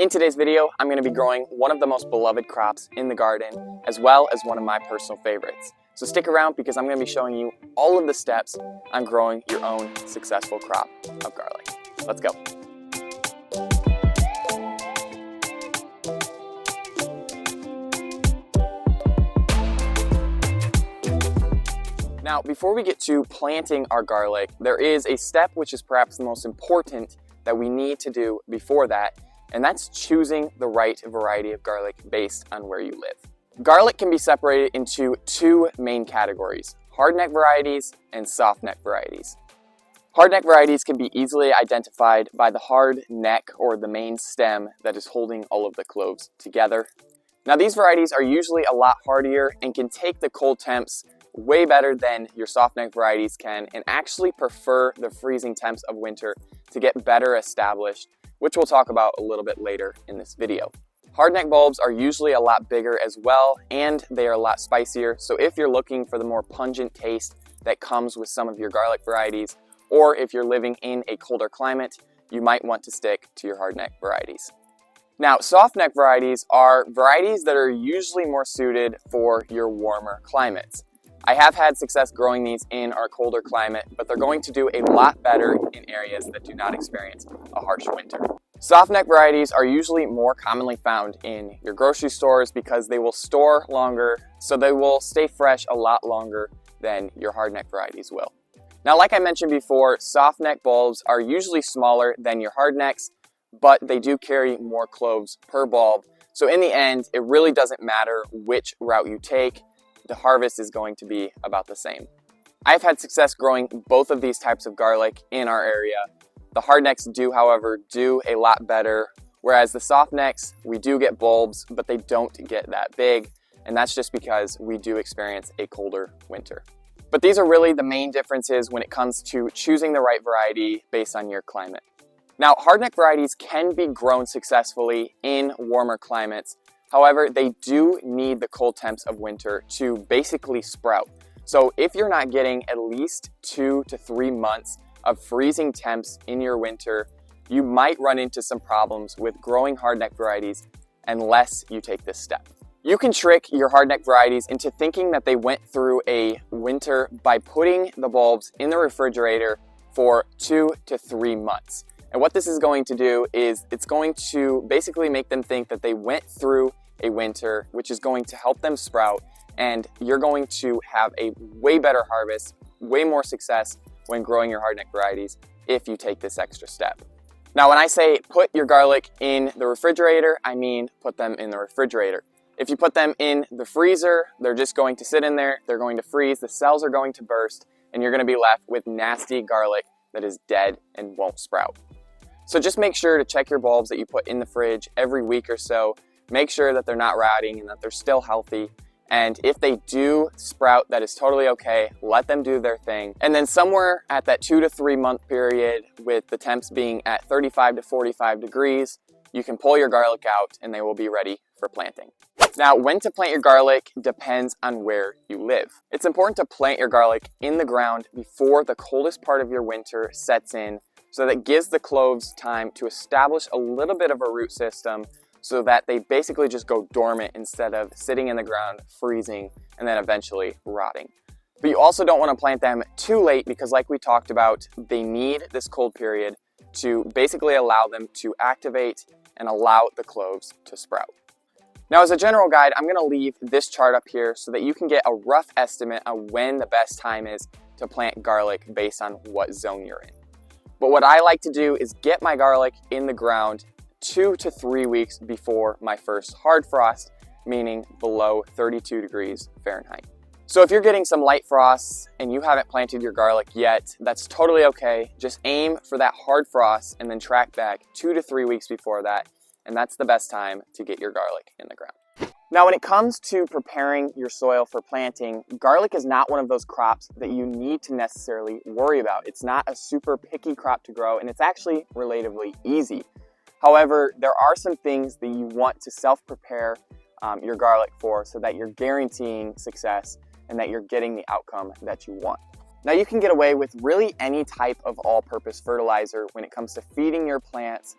In today's video, I'm going to be growing one of the most beloved crops in the garden, as well as one of my personal favorites. So stick around because I'm going to be showing you all of the steps on growing your own successful crop of garlic. Let's go. Now, before we get to planting our garlic, there is a step which is perhaps the most important that we need to do before that, and that's choosing the right variety of garlic based on where you live. Garlic can be separated into two main categories: hardneck varieties and softneck varieties. Hardneck varieties can be easily identified by the hard neck, or the main stem that is holding all of the cloves together. Now, these varieties are usually a lot hardier and can take the cold temps way better than your softneck varieties can, and actually prefer the freezing temps of winter to get better established, which we'll talk about a little bit later in this video. Hardneck bulbs are usually a lot bigger as well, and they are a lot spicier. So if you're looking for the more pungent taste that comes with some of your garlic varieties, or if you're living in a colder climate, you might want to stick to your hardneck varieties. Now, softneck varieties are varieties that are usually more suited for your warmer climates. I have had success growing these in our colder climate, but they're going to do a lot better in areas that do not experience a harsh winter. Softneck varieties are usually more commonly found in your grocery stores because they will store longer, so they will stay fresh a lot longer than your hardneck varieties will. Now, like I mentioned before, softneck bulbs are usually smaller than your hardnecks, but they do carry more cloves per bulb. So in the end, it really doesn't matter which route you take. The harvest is going to be about the same. I've had success growing both of these types of garlic in our area. The hardnecks do, however, do a lot better, whereas the softnecks, we do get bulbs, but they don't get that big, and that's just because we do experience a colder winter. But these are really the main differences when it comes to choosing the right variety based on your climate. Now, hardneck varieties can be grown successfully in warmer climates. However, they do need the cold temps of winter to basically sprout. So if you're not getting at least 2 to 3 months of freezing temps in your winter, you might run into some problems with growing hardneck varieties unless you take this step. You can trick your hardneck varieties into thinking that they went through a winter by putting the bulbs in the refrigerator for 2 to 3 months. And what this is going to do is it's going to basically make them think that they went through a winter, which is going to help them sprout, and you're going to have a way better harvest, way more success when growing your hardneck varieties if you take this extra step. Now, when I say put your garlic in the refrigerator, I mean put them in the refrigerator. If you put them in the freezer, they're just going to sit in there, they're going to freeze, the cells are going to burst, and you're going to be left with nasty garlic that is dead and won't sprout. So just make sure to check your bulbs that you put in the fridge every week or so. Make sure that they're not rotting and that they're still healthy. And if they do sprout, that is totally okay. Let them do their thing. And then somewhere at that 2 to 3 month period, with the temps being at 35 to 45 degrees, you can pull your garlic out and they will be ready for planting. Now, when to plant your garlic depends on where you live. It's important to plant your garlic in the ground before the coldest part of your winter sets in, so that gives the cloves time to establish a little bit of a root system, so that they basically just go dormant instead of sitting in the ground, freezing, and then eventually rotting. But you also don't want to plant them too late because, like we talked about, they need this cold period to basically allow them to activate and allow the cloves to sprout. Now, as a general guide, I'm going to leave this chart up here so that you can get a rough estimate of when the best time is to plant garlic based on what zone you're in. But what I like to do is get my garlic in the ground 2 to 3 weeks before my first hard frost, meaning below 32 degrees Fahrenheit. So if you're getting some light frosts and you haven't planted your garlic yet, that's totally okay. Just aim for that hard frost and then track back 2 to 3 weeks before that, and that's the best time to get your garlic in the ground. Now, when it comes to preparing your soil for planting, garlic is not one of those crops that you need to necessarily worry about. It's not a super picky crop to grow, and it's actually relatively easy. However, there are some things that you want to self-prepare your garlic for so that you're guaranteeing success and that you're getting the outcome that you want. Now, you can get away with really any type of all-purpose fertilizer when it comes to feeding your plants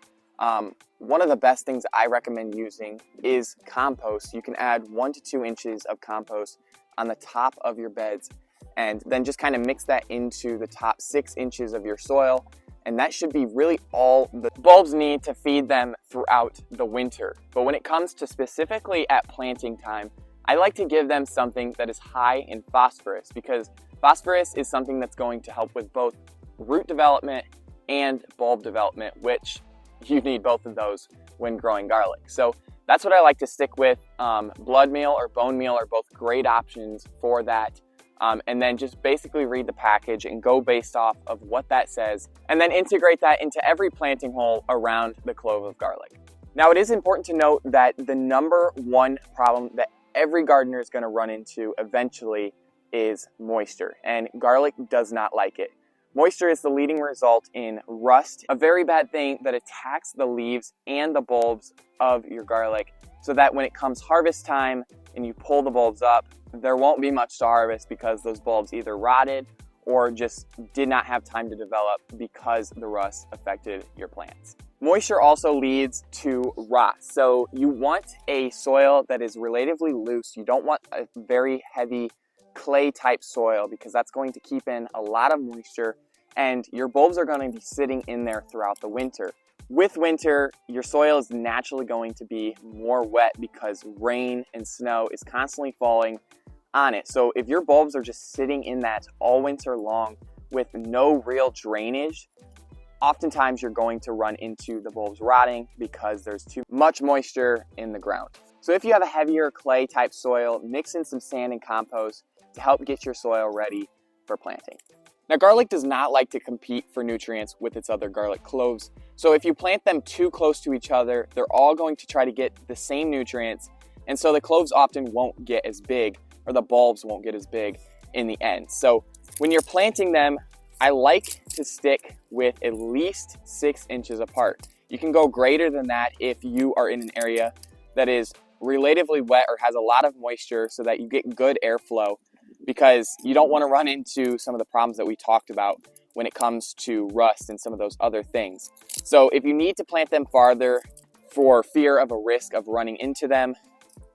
one of the best things I recommend using is compost. You can add 1 to 2 inches of compost on the top of your beds and then just kind of mix that into the top 6 inches of your soil. And that should be really all the bulbs need to feed them throughout the winter. But when it comes to specifically at planting time, I like to give them something that is high in phosphorus, because phosphorus is something that's going to help with both root development and bulb development, which you need both of those when growing garlic. So that's what I like to stick with. Blood meal or bone meal are both great options for that. And then just basically read the package and go based off of what that says, and then integrate that into every planting hole around the clove of garlic. Now, it is important to note that the number one problem that every gardener is going to run into eventually is moisture, and garlic does not like it. Moisture is the leading result in rust, a very bad thing that attacks the leaves and the bulbs of your garlic, so that when it comes harvest time and you pull the bulbs up, there won't be much to harvest because those bulbs either rotted or just did not have time to develop because the rust affected your plants. Moisture also leads to rot. So you want a soil that is relatively loose. You don't want a very heavy clay type soil, because that's going to keep in a lot of moisture and your bulbs are going to be sitting in there throughout the winter. With winter, your soil is naturally going to be more wet because rain and snow is constantly falling on it. So if your bulbs are just sitting in that all winter long with no real drainage, oftentimes you're going to run into the bulbs rotting because there's too much moisture in the ground. So if you have a heavier clay type soil, mix in some sand and compost to help get your soil ready for planting. Now, garlic does not like to compete for nutrients with its other garlic cloves. So if you plant them too close to each other, they're all going to try to get the same nutrients. And so the cloves often won't get as big, or the bulbs won't get as big in the end. So when you're planting them, I like to stick with at least 6 inches apart. You can go greater than that if you are in an area that is relatively wet or has a lot of moisture, so that you get good airflow, because you don't want to run into some of the problems that we talked about when it comes to rust and some of those other things. So if you need to plant them farther for fear of a risk of running into them,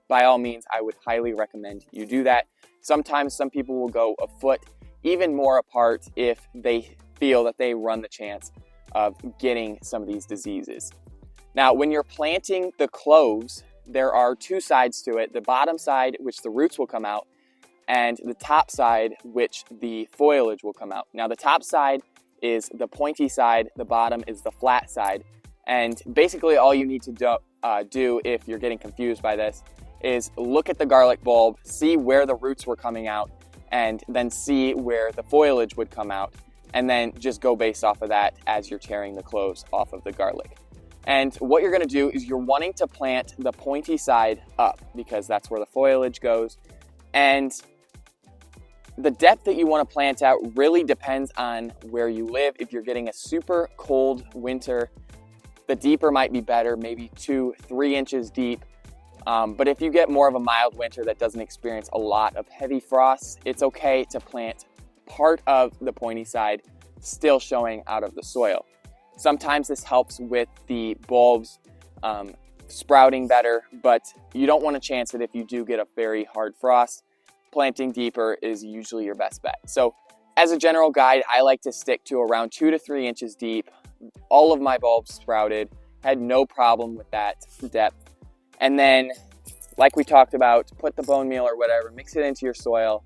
by all means, I would highly recommend you do that. Sometimes some people will go a foot even more apart if they feel that they run the chance of getting some of these diseases. Now, when you're planting the cloves, there are two sides to it. The bottom side, which the roots will come out, and the top side, which the foliage will come out. Now, the top side is the pointy side, the bottom is the flat side. And basically all you need to do if you're getting confused by this is look at the garlic bulb, see where the roots were coming out, and then see where the foliage would come out, and then just go based off of that as you're tearing the cloves off of the garlic. And what you're going to do is you're wanting to plant the pointy side up, because that's where the foliage goes. And the depth that you want to plant out really depends on where you live. If you're getting a super cold winter, the deeper might be better, maybe 2-3 inches deep. But if you get more of a mild winter that doesn't experience a lot of heavy frosts, it's okay to plant part of the pointy side still showing out of the soil. Sometimes this helps with the bulbs sprouting better, but you don't want to chance it if you do get a very hard frost. Planting deeper is usually your best bet. So as a general guide, I like to stick to around 2 to 3 inches deep. All of my bulbs sprouted, had no problem with that depth. And then, like we talked about, put the bone meal or whatever, mix it into your soil,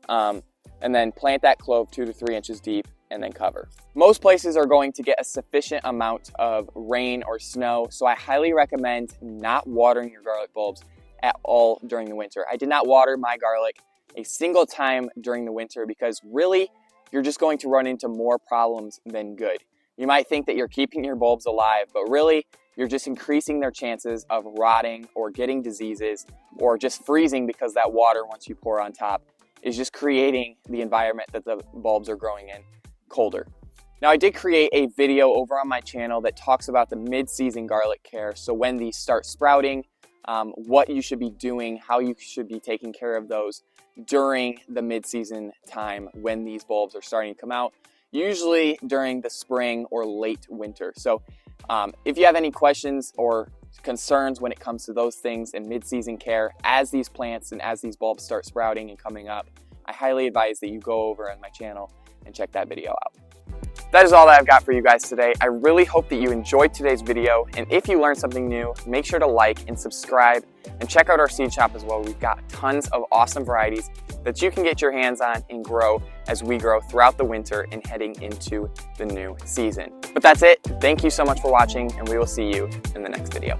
and then plant that clove 2 to 3 inches deep, and then cover. Most places are going to get a sufficient amount of rain or snow, so I highly recommend not watering your garlic bulbs at all during the winter. I did not water my garlic a single time during the winter, because really you're just going to run into more problems than good. You might think that you're keeping your bulbs alive, but really you're just increasing their chances of rotting or getting diseases or just freezing, because that water, once you pour on top, is just creating the environment that the bulbs are growing in colder. Now, I did create a video over on my channel that talks about the mid-season garlic care. So when these start sprouting, what you should be doing, how you should be taking care of those during the mid-season time when these bulbs are starting to come out, usually during the spring or late winter. So If you have any questions or concerns when it comes to those things in mid-season care, as these plants and as these bulbs start sprouting and coming up, I highly advise that you go over on my channel and check that video out. That is all that I've got for you guys today. I really hope that you enjoyed today's video, and if you learned something new, make sure to like and subscribe and check out our seed shop as well. We've got tons of awesome varieties that you can get your hands on and grow as we grow throughout the winter and heading into the new season. But that's it. Thank you so much for watching, and we will see you in the next video.